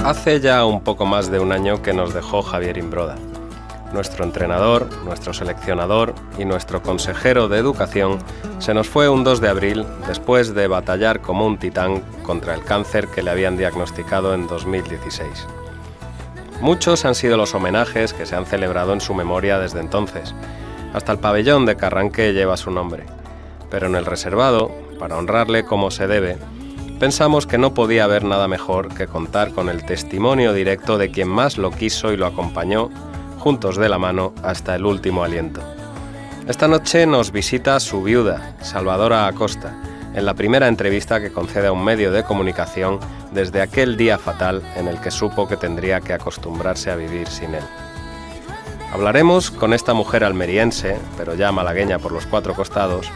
Hace ya un poco más de un año que nos dejó Javier Imbroda, nuestro entrenador, nuestro seleccionador y nuestro consejero de educación. Se nos fue un 2 de abril después de batallar como un titán contra el cáncer que le habían diagnosticado en 2016. Muchos han sido los homenajes que se han celebrado en su memoria desde entonces. Hasta el pabellón de Carranque lleva su nombre. Pero en el reservado, para honrarle como se debe, pensamos que no podía haber nada mejor que contar con el testimonio directo de quien más lo quiso y lo acompañó, juntos de la mano, hasta el último aliento. Esta noche nos visita su viuda, Salvadora Acosta, en la primera entrevista que concede a un medio de comunicación desde aquel día fatal en el que supo que tendría que acostumbrarse a vivir sin él. Hablaremos con esta mujer almeriense, pero ya malagueña por los cuatro costados,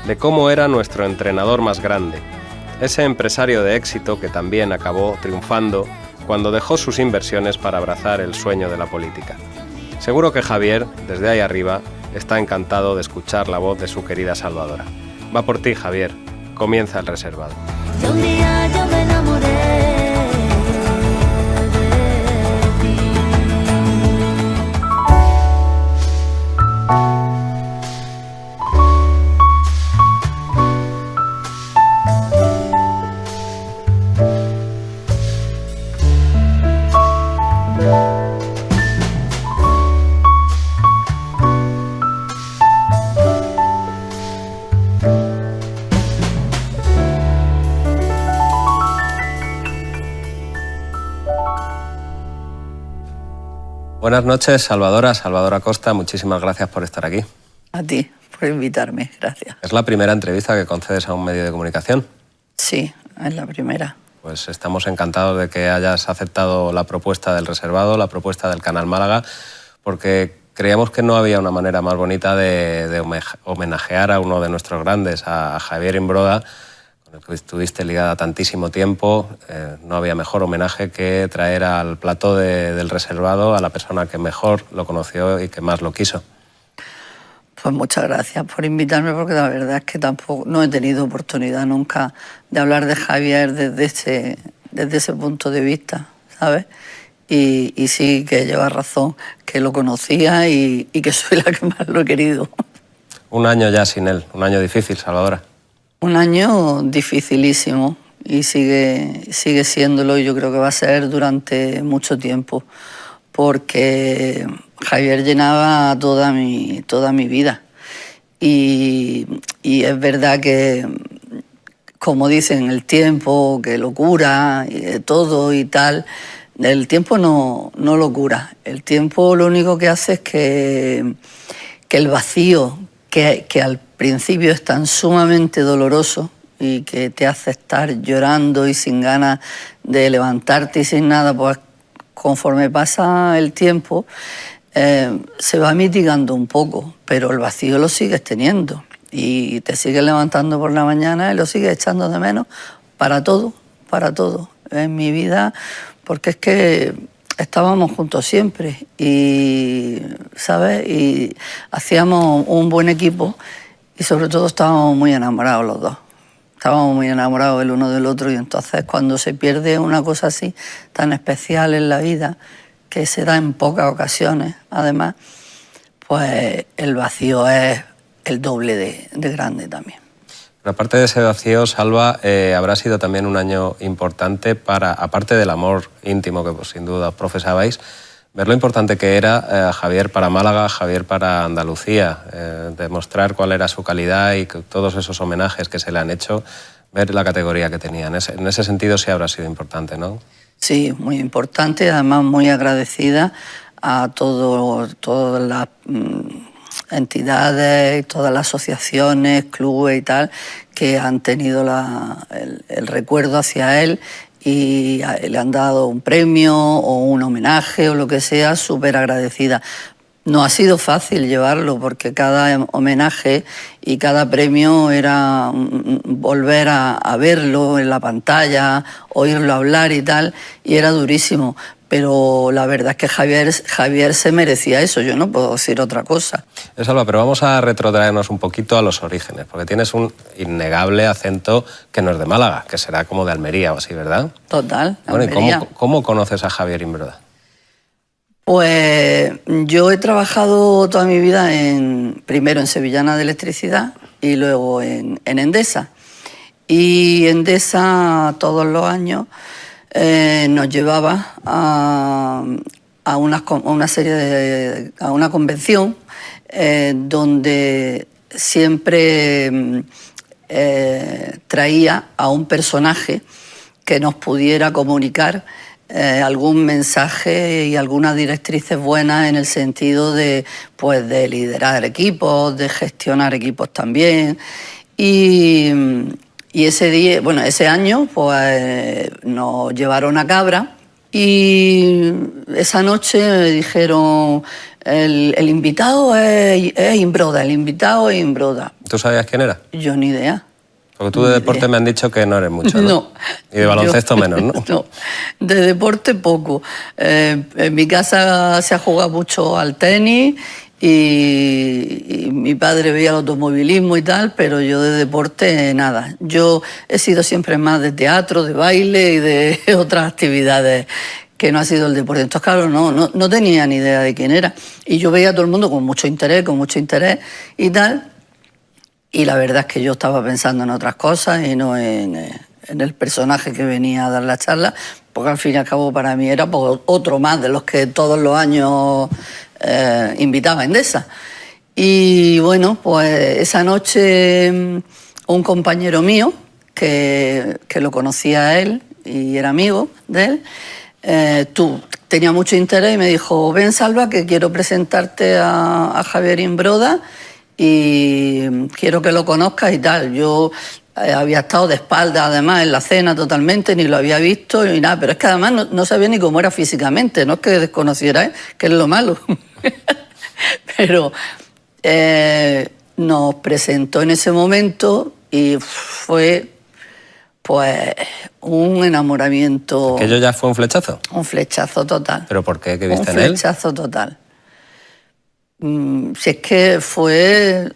de cómo era nuestro entrenador más grande, ese empresario de éxito que también acabó triunfando cuando dejó sus inversiones para abrazar el sueño de la política. Seguro que Javier, desde ahí arriba, está encantado de escuchar la voz de su querida Salvadora. Va por ti, Javier. Comienza el reservado. Un día yo me enamoré de ti. Buenas noches, Salvadora Acosta, muchísimas gracias por estar aquí. A ti, por invitarme, gracias. ¿Es la primera entrevista que concedes a un medio de comunicación? Sí, es la primera. Pues estamos encantados de que hayas aceptado la propuesta del reservado, la propuesta del Canal Málaga, porque creíamos que no había una manera más bonita de homenajear a uno de nuestros grandes, a Javier Imbroda, con el que estuviste ligada tantísimo tiempo. No había mejor homenaje que traer al plató del reservado a la persona que mejor lo conoció y que más lo quiso. Pues muchas gracias por invitarme, porque la verdad es que tampoco no he tenido oportunidad nunca de hablar de Javier desde ese punto de vista, ¿sabes? Y sí que llevas razón, que lo conocía y que soy la que más lo he querido. Un año ya sin él, un año difícil, Salvadora. Un año dificilísimo y sigue siéndolo, y yo creo que va a ser durante mucho tiempo, porque Javier llenaba toda mi vida. Y es verdad que, como dicen, el tiempo que lo cura, todo y tal, el tiempo no lo cura. El tiempo lo único que hace es que el vacío, que al principio es tan sumamente doloroso y que te hace estar llorando y sin ganas de levantarte y sin nada, pues conforme pasa el tiempo se va mitigando un poco, pero el vacío lo sigues teniendo y te sigues levantando por la mañana y lo sigues echando de menos para todo en mi vida, porque es que estábamos juntos siempre y, ¿sabes? Y hacíamos un buen equipo y sobre todo estábamos muy enamorados los dos. Estábamos muy enamorados el uno del otro, y entonces cuando se pierde una cosa así tan especial en la vida, que se da en pocas ocasiones, además, pues el vacío es el doble de grande también. Pero aparte de ese vacío, Salva, habrá sido también un año importante para, aparte del amor íntimo que pues, sin duda profesabais, ver lo importante que era Javier para Málaga, Javier para Andalucía, demostrar cuál era su calidad y que todos esos homenajes que se le han hecho, ver la categoría que tenía. En ese sentido sí habrá sido importante, ¿no? Sí, muy importante, además muy agradecida a todas las entidades, todas las asociaciones, clubes y tal, que han tenido el recuerdo hacia él y le han dado un premio o un homenaje o lo que sea, súper agradecida. No ha sido fácil llevarlo porque cada homenaje y cada premio era volver a verlo en la pantalla, oírlo hablar y tal, y era durísimo. Pero la verdad es que Javier se merecía eso, yo no puedo decir otra cosa. Salva, pero vamos a retrotraernos un poquito a los orígenes, porque tienes un innegable acento que no es de Málaga, que será como de Almería o así, ¿verdad? Total, Bueno, Almería. ¿y cómo conoces a Javier Imbroda? Pues yo he trabajado toda mi vida primero en Sevillana de Electricidad y luego en Endesa. Y Endesa todos los años nos llevaba a una convención donde siempre traía a un personaje que nos pudiera comunicar algún mensaje y algunas directrices buenas en el sentido de, pues, de liderar equipos, de gestionar equipos también. Y ese año pues, nos llevaron a Cabra y esa noche me dijeron el invitado es Imbroda, el invitado es Imbroda. ¿Tú sabías quién era? Yo ni idea. Porque tú de deporte me han dicho que no eres mucho, ¿no? No. Y de baloncesto menos, ¿no? No, de deporte poco. En mi casa se ha jugado mucho al tenis y mi padre veía el automovilismo y tal, pero yo de deporte nada. Yo he sido siempre más de teatro, de baile y de otras actividades que no ha sido el deporte. Entonces, claro, no tenía ni idea de quién era. Y yo veía a todo el mundo con mucho interés y tal. Y la verdad es que yo estaba pensando en otras cosas y no en el personaje que venía a dar la charla, porque al fin y al cabo para mí era pues, otro más de los que todos los años invitaba a Endesa. Y bueno, pues esa noche un compañero mío, que lo conocía a él y era amigo de él, tenía mucho interés y me dijo, ven Salva, que quiero presentarte a Javier Imbroda y quiero que lo conozcas y tal. Yo había estado de espaldas además en la cena totalmente, ni lo había visto ni nada, pero es que además no sabía ni cómo era físicamente, no es que desconociera, que es lo malo. Pero nos presentó en ese momento y fue pues un enamoramiento. ¿Aquello ya fue un flechazo? Un flechazo total. ¿Pero por qué? ¿Qué viste en él? Un flechazo total. Si es que fue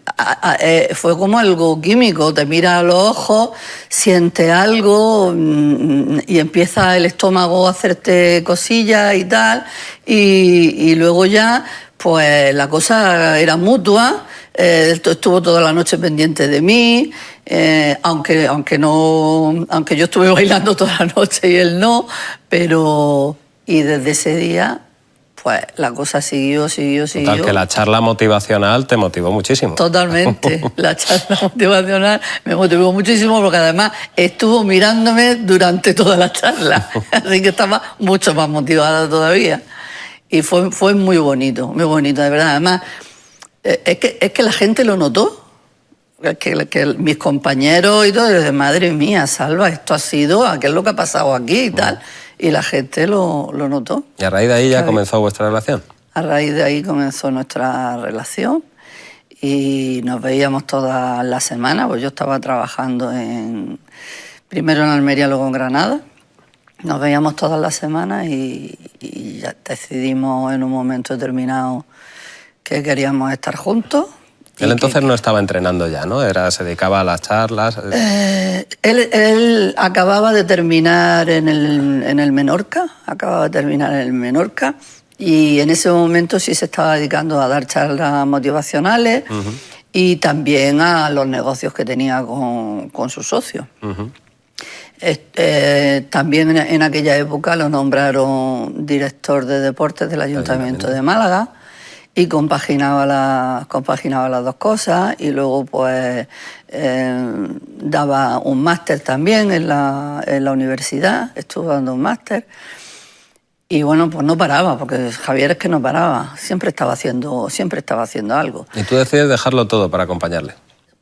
como algo químico, te mira a los ojos, sientes algo y empieza el estómago a hacerte cosillas y tal, y luego ya pues la cosa era mutua. Estuvo toda la noche pendiente de mí, aunque yo estuve bailando toda la noche y él no, y desde ese día pues la cosa siguió. Total, que la charla motivacional te motivó muchísimo. Totalmente. La charla motivacional me motivó muchísimo porque además estuvo mirándome durante toda la charla. Así que estaba mucho más motivada todavía. Y fue muy bonito, de verdad. Además, es que la gente lo notó. Que mis compañeros y todo, de madre mía, Salva, esto ha sido, ¿qué es lo que ha pasado aquí y tal? Y la gente lo notó. ¿Y a raíz de ahí ya comenzó vuestra relación? A raíz de ahí comenzó nuestra relación y nos veíamos todas las semanas, pues yo estaba trabajando primero en Almería, luego en Granada. Nos veíamos todas las semanas y ya decidimos en un momento determinado que queríamos estar juntos. Él entonces no estaba entrenando ya, ¿no? Se dedicaba a las charlas. Él acababa de terminar en el Menorca, y en ese momento sí se estaba dedicando a dar charlas motivacionales y también a los negocios que tenía con sus socios. También en aquella época lo nombraron director de deportes del Ayuntamiento de Málaga. Y compaginaba las dos cosas y luego pues daba un máster también en la universidad, estuvo dando un máster y bueno, pues no paraba, porque Javier es que no paraba, siempre estaba haciendo algo. ¿Y tú decides dejarlo todo para acompañarle?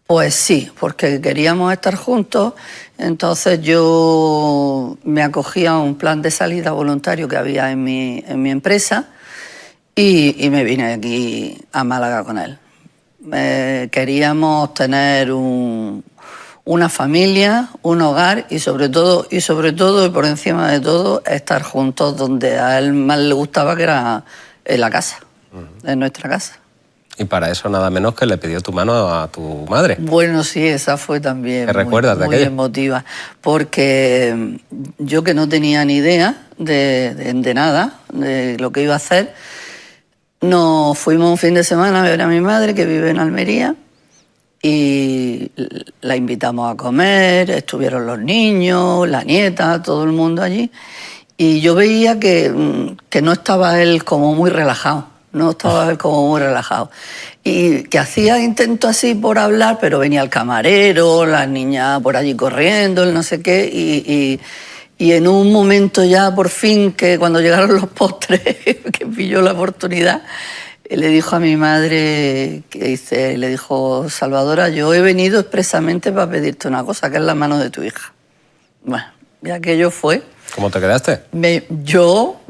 Pues sí, porque queríamos estar juntos, entonces yo me acogí a un plan de salida voluntario que había en mi empresa. y me vine aquí a Málaga con él. Queríamos tener una familia, un hogar y sobre todo y por encima de todo estar juntos donde a él más le gustaba, que era en la casa, en nuestra casa. Y para eso nada menos que le pidió tu mano a tu madre. Bueno, sí, esa fue también ¿Qué recuerdas de muy aquello? emotiva, porque yo, que no tenía ni idea de nada, de lo que iba a hacer, nos fuimos un fin de semana a ver a mi madre, que vive en Almería, y la invitamos a comer, estuvieron los niños, la nieta, todo el mundo allí, y yo veía que no estaba él como muy relajado. No estaba él como muy relajado. Y que hacía intentos así por hablar, pero venía el camarero, las niñas por allí corriendo, el no sé qué, y en un momento ya, por fin, que cuando llegaron los postres, que pilló la oportunidad, le dijo a mi madre, le dijo: Salvadora, yo he venido expresamente para pedirte una cosa, que es la mano de tu hija. Bueno, y aquello fue... ¿Cómo te quedaste? Yo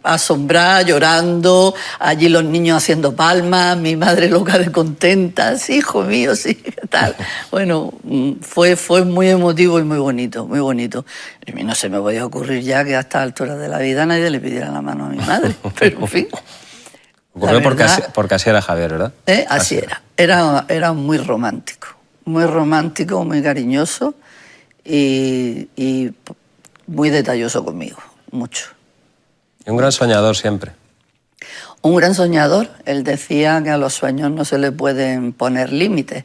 asombrada, llorando, allí los niños haciendo palmas, mi madre loca de contenta: sí, hijo mío, sí, ¿qué tal? Bueno, fue muy emotivo y muy bonito, muy bonito. A mí no se me podía ocurrir ya que a estas alturas de la vida nadie le pidiera la mano a mi madre, pero en fin. Ocurrió porque así era Javier, ¿verdad? Así era. Era muy romántico, muy cariñoso y muy detalloso conmigo, mucho. Y un gran soñador siempre. Un gran soñador. Él decía que a los sueños no se le pueden poner límites,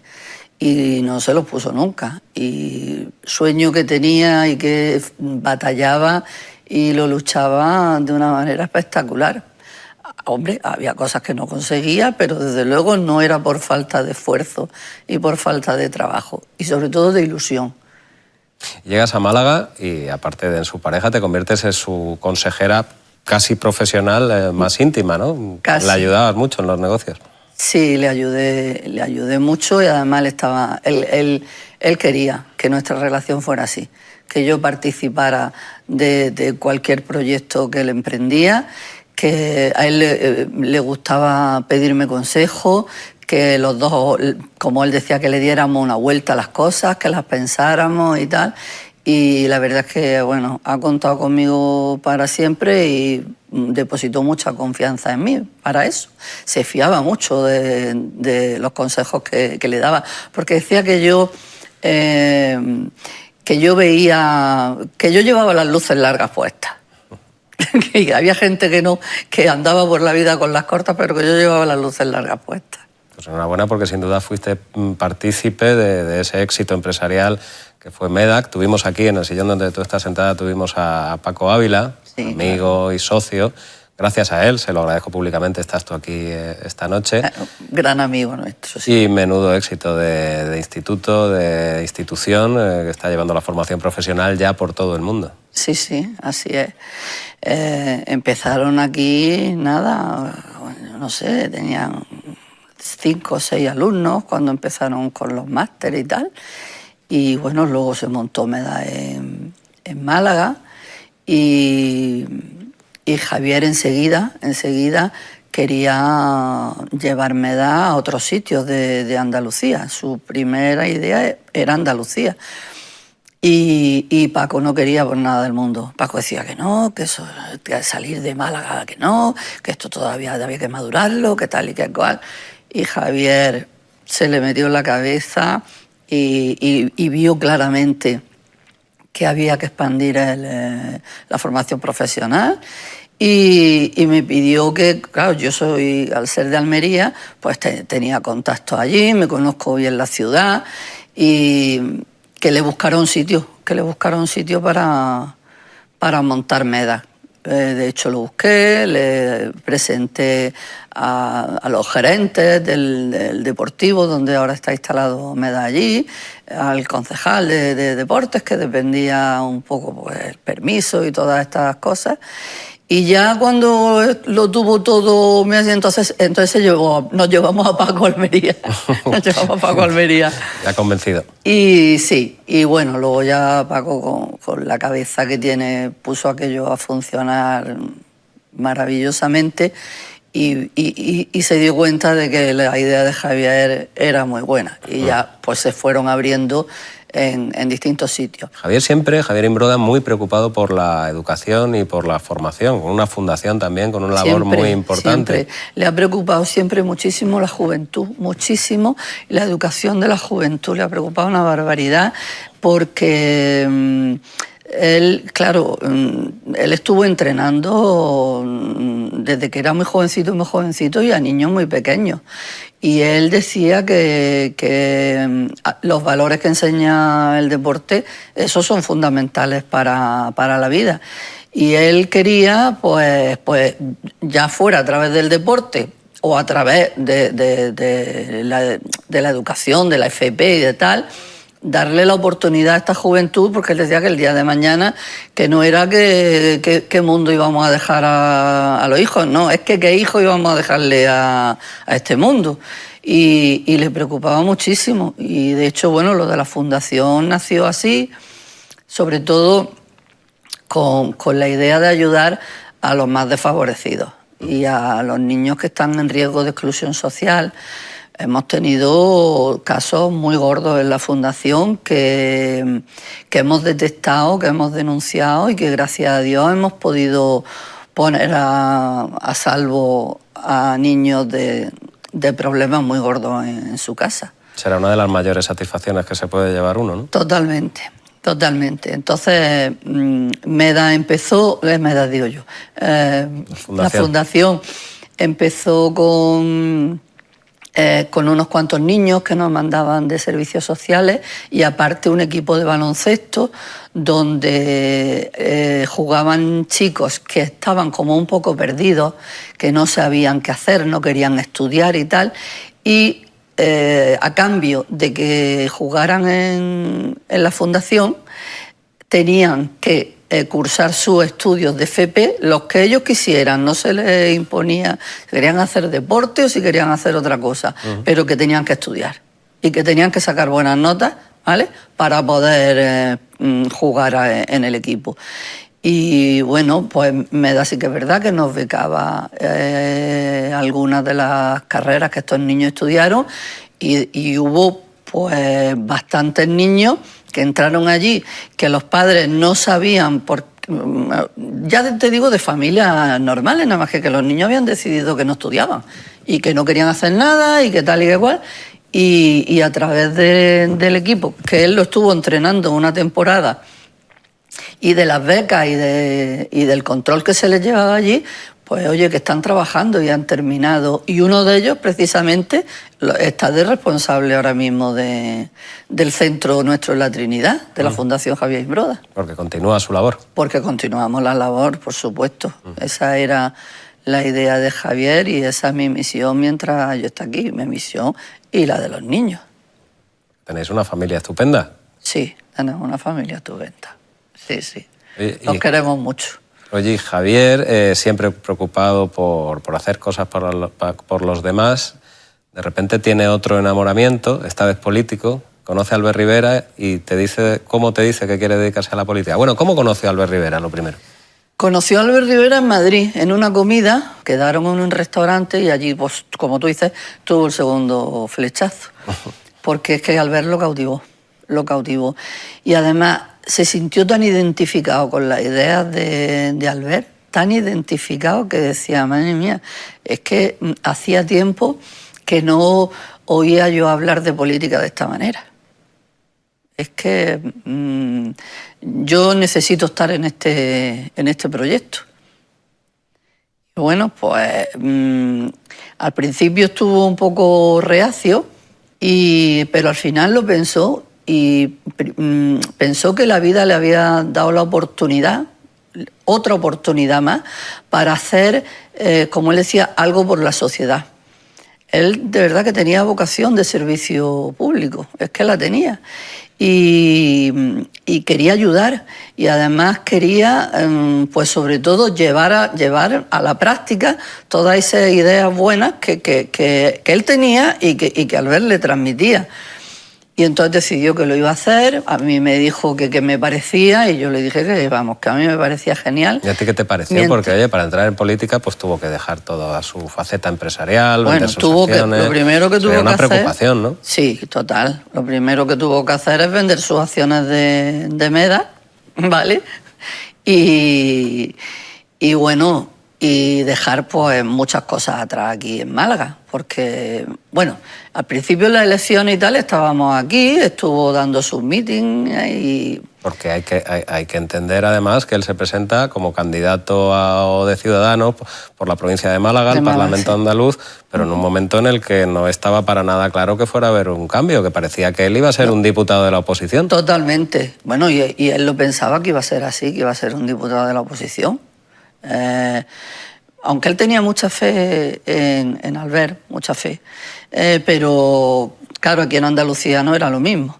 y no se los puso nunca. Y sueño que tenía y que batallaba y lo luchaba de una manera espectacular. Hombre, había cosas que no conseguía, pero desde luego no era por falta de esfuerzo y por falta de trabajo, y sobre todo de ilusión. Llegas a Málaga y, aparte de en su pareja, te conviertes en su consejera casi profesional, más íntima, ¿no? Casi. Le ayudabas mucho en los negocios. Sí, le ayudé mucho, y además él quería que nuestra relación fuera así, que yo participara de cualquier proyecto que él emprendía, que a él le gustaba pedirme consejo, que los dos, como él decía, que le diéramos una vuelta a las cosas, que las pensáramos y tal. Y la verdad es que, bueno, ha contado conmigo para siempre y depositó mucha confianza en mí para eso. Se fiaba mucho de los consejos que le daba, porque decía que yo veía, que yo llevaba las luces largas puestas. Que había gente que andaba por la vida con las cortas, pero que yo llevaba las luces largas puestas. Pues enhorabuena, porque sin duda fuiste partícipe de ese éxito empresarial que fue Medac. Tuvimos aquí, en el sillón donde tú estás sentada, tuvimos a Paco Ávila, sí, amigo, claro, y socio. Gracias a él, se lo agradezco públicamente, estás tú aquí esta noche. Gran amigo nuestro. Sí. Y menudo éxito de instituto, de institución, que está llevando la formación profesional ya por todo el mundo. Sí, sí, así es. Empezaron aquí, nada, no sé, tenían 5 o 6 alumnos cuando empezaron con los másteres y tal. Y bueno, luego se montó Medac en Málaga, y Javier enseguida quería llevar Medac a otros sitios de Andalucía. Su primera idea era Andalucía. Y Paco no quería por nada del mundo. Paco decía que no, que eso, que salir de Málaga, que no, que esto todavía había que madurarlo, que tal y que cual. Y Javier se le metió en la cabeza y vio claramente que había que expandir la formación profesional, y me pidió que, claro, yo soy, al ser de Almería, pues tenía contactos allí, me conozco bien la ciudad, y que le buscara un sitio, para montar Medac. De hecho, lo busqué, le presenté a los gerentes del deportivo, donde ahora está instalado Medac allí, al concejal de deportes, que dependía un poco, pues, el permiso y todas estas cosas. Y ya cuando lo tuvo todo, entonces nos llevamos a Paco Almería. Nos llevamos a Paco Almería. Ya convencido. Y sí, y bueno, luego ya Paco, con la cabeza que tiene, puso aquello a funcionar maravillosamente, y se dio cuenta de que la idea de Javier era muy buena y ya pues se fueron abriendo en distintos sitios. Javier Imbroda, muy preocupado por la educación y por la formación, con una fundación también, con una labor muy importante. Siempre le ha preocupado siempre muchísimo la juventud, muchísimo, y la educación de la juventud le ha preocupado una barbaridad, porque él, claro, él estuvo entrenando desde que era muy jovencito y a niños muy pequeños. Y él decía que los valores que enseña el deporte, esos son fundamentales para la vida. Y él quería, pues ya fuera a través del deporte o a través de la educación, de la FP y de tal, darle la oportunidad a esta juventud, porque él decía que el día de mañana que no era qué mundo íbamos a dejar a los hijos, no, es que qué hijos íbamos a dejarle a este mundo. Y le preocupaba muchísimo. Y de hecho, bueno, lo de la fundación nació así, sobre todo con la idea de ayudar a los más desfavorecidos y a los niños que están en riesgo de exclusión social. Hemos tenido casos muy gordos en la fundación que hemos detectado, que hemos denunciado y que gracias a Dios hemos podido poner a salvo a niños de problemas muy gordos en su casa. Será una de las mayores satisfacciones que se puede llevar uno, ¿no? Totalmente. Entonces, MEDA empezó, la fundación empezó con unos cuantos niños que nos mandaban de servicios sociales y aparte un equipo de baloncesto donde jugaban chicos que estaban como un poco perdidos, que no sabían qué hacer, no querían estudiar y tal, y a cambio de que jugaran en la fundación tenían que cursar sus estudios de FP, los que ellos quisieran, no se les imponía si querían hacer deporte o si querían hacer otra cosa, pero que tenían que estudiar y que tenían que sacar buenas notas, ¿vale?, para poder jugar en el equipo. Y bueno, pues MEDA sí que es verdad que nos becaba algunas de las carreras que estos niños estudiaron y hubo pues bastantes niños que entraron allí, que los padres no sabían, ya te digo, de familias normales, nada más que los niños habían decidido que no estudiaban y que no querían hacer nada y que tal y que cual. Y a través del equipo, que él lo estuvo entrenando una temporada, y de las becas y del control que se les llevaba allí, pues oye, que están trabajando y han terminado. Y uno de ellos, precisamente, está de responsable ahora mismo del centro nuestro en la Trinidad, de la Fundación Javier Imbroda. Porque continúa su labor. Porque continuamos la labor, por supuesto. Esa era la idea de Javier y esa es mi misión mientras yo esté aquí, mi misión y la de los niños. ¿Tenéis una familia estupenda? Sí, tenemos una familia estupenda. Sí. Nos queremos mucho. Oye, Javier, siempre preocupado por hacer cosas por los demás, de repente tiene otro enamoramiento, esta vez político, conoce a Albert Rivera y ¿cómo te dice que quiere dedicarse a la política? Bueno, ¿cómo conoció a Albert Rivera, lo primero? Conoció a Albert Rivera en Madrid, en una comida, quedaron en un restaurante y allí, pues, como tú dices, tuvo el segundo flechazo. Porque es que Albert lo cautivó. Y además se sintió tan identificado con las ideas de Albert, tan identificado que decía, madre mía, es que hacía tiempo que no oía yo hablar de política de esta manera. Es que yo necesito estar en este proyecto. Y bueno, pues al principio estuvo un poco reacio, pero al final lo pensó y pensó que la vida le había dado la oportunidad, otra oportunidad más, para hacer, como él decía, algo por la sociedad. Él de verdad que tenía vocación de servicio público, es que la tenía. Y quería ayudar y además quería, pues sobre todo, llevar a la práctica todas esas ideas buenas que él tenía y que Albert le transmitía. Y entonces decidió que lo iba a hacer, a mí me dijo que qué me parecía y yo le dije que, vamos, que a mí me parecía genial. ¿Y a ti qué te pareció? Porque, oye, para entrar en política pues tuvo que dejar toda su faceta empresarial, vender sus acciones. Lo primero que tuvo Sería una que hacer... preocupación, ¿no? Sí, total. Lo primero que tuvo que hacer es vender sus acciones de Meda, ¿vale? Y bueno, y dejar pues muchas cosas atrás aquí en Málaga, porque, bueno, al principio de las elecciones y tal estábamos aquí, estuvo dando sus meetings y... Porque hay que entender además que él se presenta como candidato de Ciudadanos por la provincia de Málaga, al Parlamento andaluz, pero en un momento en el que no estaba para nada claro que fuera a haber un cambio, que parecía que él iba a ser un diputado de la oposición. Totalmente. Bueno, y él lo pensaba que iba a ser así, que iba a ser un diputado de la oposición. Aunque él tenía mucha fe en Albert, mucha fe, pero claro, aquí en Andalucía no era lo mismo.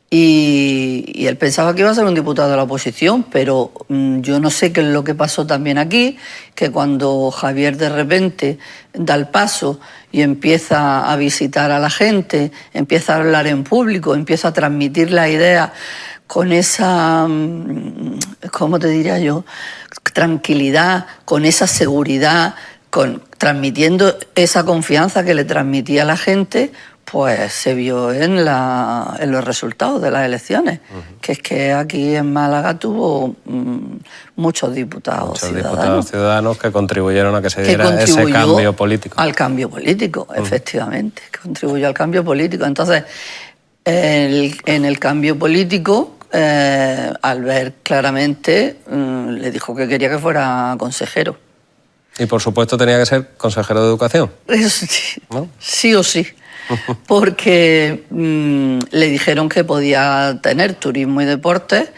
Y él pensaba que iba a ser un diputado de la oposición, pero yo no sé qué es lo que pasó también aquí, que cuando Javier de repente da el paso y empieza a visitar a la gente, empieza a hablar en público, empieza a transmitir la idea con esa, ¿cómo te diría yo?, tranquilidad, con esa seguridad, transmitiendo esa confianza que le transmitía a la gente, pues se vio en los resultados de las elecciones, que es que aquí en Málaga tuvo muchos diputados ciudadanos que contribuyeron a que se diera ese cambio político. Al cambio político, efectivamente, que contribuyó al cambio político. Entonces, en el cambio político, Albert claramente le dijo que quería que fuera consejero. Y por supuesto tenía que ser consejero de Educación. Eso sí, ¿no? Sí o sí. Porque le dijeron que podía tener turismo y deportes,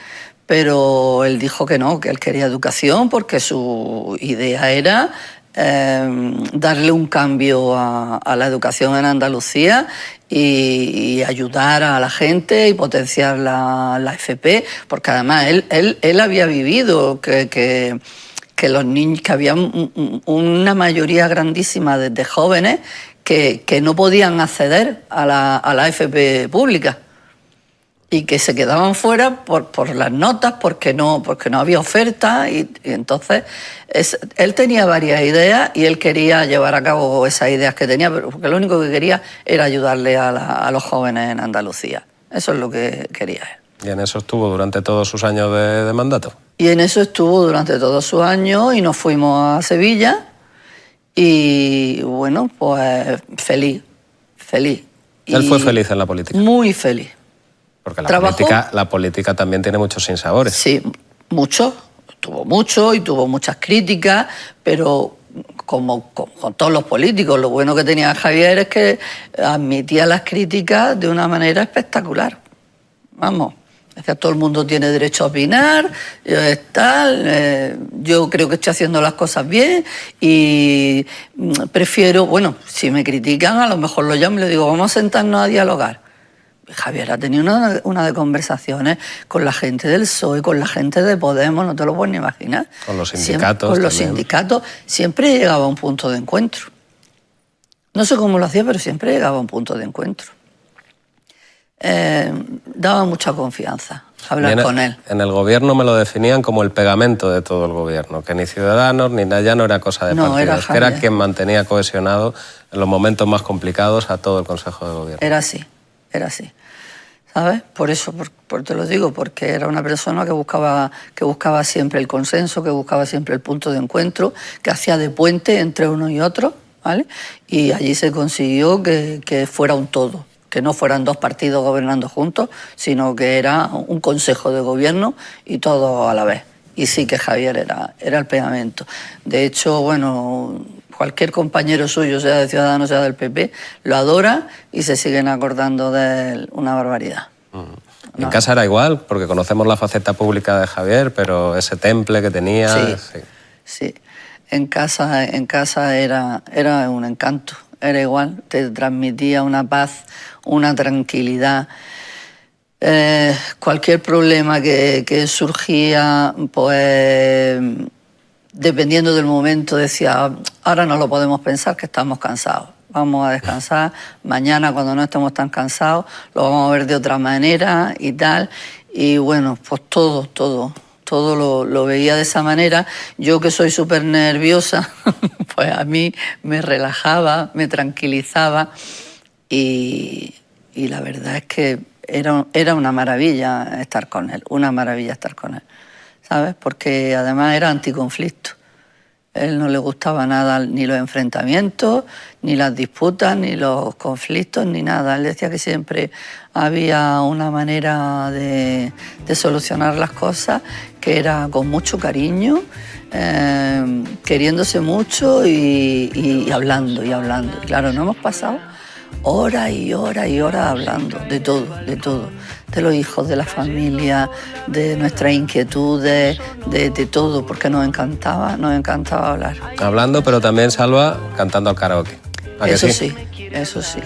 pero él dijo que no, que él quería educación porque su idea era darle un cambio a la educación en Andalucía y ayudar a la gente y potenciar la FP, porque además él había vivido que los niños, que había una mayoría grandísima de jóvenes que no podían acceder a la FP pública y que se quedaban fuera por las notas, porque no había oferta y entonces él tenía varias ideas y él quería llevar a cabo esas ideas que tenía, porque lo único que quería era ayudarle a los jóvenes en Andalucía. Eso es lo que quería él. ¿Y en eso estuvo durante todos sus años de mandato? Y en eso estuvo durante todos sus años y nos fuimos a Sevilla y bueno, pues feliz. ¿Él fue feliz en la política? Muy feliz. Porque la política también tiene muchos sinsabores. Sí, mucho. Tuvo mucho y tuvo muchas críticas, pero como con todos los políticos, lo bueno que tenía Javier es que admitía las críticas de una manera espectacular. Vamos, decía, todo el mundo tiene derecho a opinar, yo creo que estoy haciendo las cosas bien y prefiero, bueno, si me critican, a lo mejor lo llamo y le digo, vamos a sentarnos a dialogar. Javier ha tenido una de conversaciones con la gente del PSOE, con la gente de Podemos, no te lo puedes ni imaginar. Con los sindicatos. Con los sindicatos siempre llegaba a un punto de encuentro. No sé cómo lo hacía, pero siempre llegaba a un punto de encuentro. Daba mucha confianza hablar con él. En el gobierno me lo definían como el pegamento de todo el gobierno, que ni Ciudadanos ni nada, ya no era cosa de partidos, que era quien mantenía cohesionado en los momentos más complicados a todo el Consejo de Gobierno. Era así. ¿Sabes? Por eso te lo digo, porque era una persona que buscaba siempre el consenso, que buscaba siempre el punto de encuentro, que hacía de puente entre uno y otro, ¿vale? Y allí se consiguió que fuera un todo, que no fueran dos partidos gobernando juntos, sino que era un consejo de gobierno y todo a la vez. Y sí que Javier era el pegamento. De hecho, bueno, cualquier compañero suyo, sea de Ciudadanos, sea del PP, lo adora y se siguen acordando de él una barbaridad. En casa era igual, porque conocemos la faceta pública de Javier, pero ese temple que tenía... Sí. En casa era un encanto, era igual, te transmitía una paz, una tranquilidad. Cualquier problema que surgía, pues... dependiendo del momento, decía, ahora no lo podemos pensar, que estamos cansados. vamos a descansar, mañana cuando no estemos tan cansados lo vamos a ver de otra manera y tal. Y bueno, pues todo lo veía de esa manera. Yo que soy súper nerviosa, pues a mí me relajaba, me tranquilizaba y la verdad es que era una maravilla estar con él, una maravilla estar con él, ¿sabes? Porque además era anticonflicto. A él no le gustaba nada ni los enfrentamientos, ni las disputas, ni los conflictos, ni nada. Él decía que siempre había una manera de solucionar las cosas que era con mucho cariño, queriéndose mucho y hablando y hablando. Y claro, no hemos pasado horas y horas y horas hablando de todo, de los hijos, de la familia, de nuestras inquietudes, de todo, porque nos encantaba hablar. Hablando, pero también, Salva, cantando al karaoke. Eso sí, eso sí.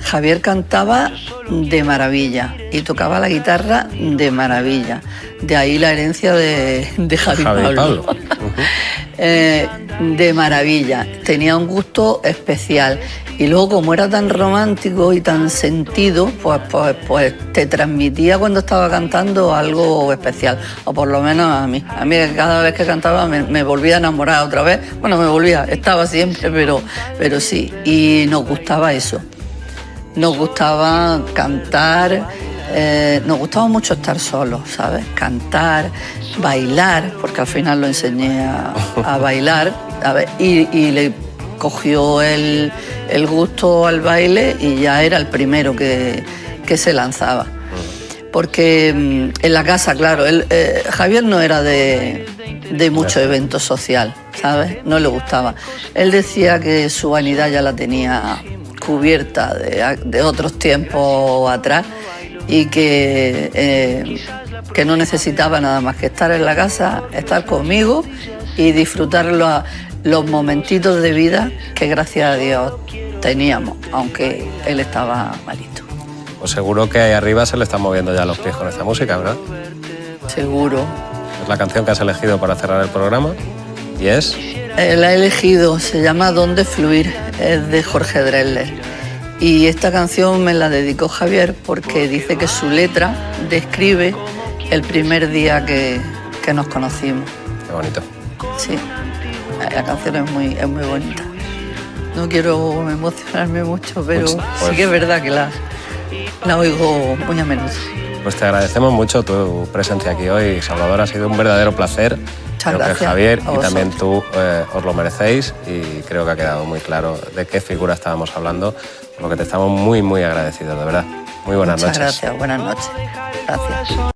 Javier cantaba de maravilla y tocaba la guitarra de maravilla. De ahí la herencia de Javi Pablo. De maravilla. Tenía un gusto especial. Y luego, como era tan romántico y tan sentido, pues te transmitía cuando estaba cantando algo especial. O por lo menos a mí. A mí cada vez que cantaba me volvía a enamorar otra vez. Bueno, estaba siempre, pero sí. Y nos gustaba eso. Nos gustaba cantar, nos gustaba mucho estar solos, ¿sabes? Cantar, bailar, porque al final lo enseñé a bailar, ¿sabes? Y le cogió el gusto al baile y ya era el primero que se lanzaba. Porque en la casa, claro, Javier no era de mucho evento social, ¿sabes? No le gustaba. Él decía que su vanidad ya la tenía cubierta de otros tiempos atrás y que no necesitaba nada más que estar en la casa, estar conmigo y disfrutar los momentitos de vida que gracias a Dios teníamos, aunque él estaba malito. Pues seguro que ahí arriba se le están moviendo ya los pies con esta música, ¿verdad? Seguro. Es la canción que has elegido para cerrar el programa y es... La he elegido, se llama Dónde fluir, es de Jorge Drexler. Y esta canción me la dedicó Javier porque dice que su letra describe el primer día que nos conocimos. Qué bonito. Sí, la canción es muy bonita. No quiero emocionarme mucho, pero sí que es verdad que la oigo muy a menudo. Pues te agradecemos mucho tu presencia aquí hoy, Salvador. Ha sido un verdadero placer. Creo que Javier y también tú os lo merecéis y creo que ha quedado muy claro de qué figura estábamos hablando, por lo que te estamos muy agradecidos, de verdad. Muy buenas noches. Muchas gracias, buenas noches. Gracias.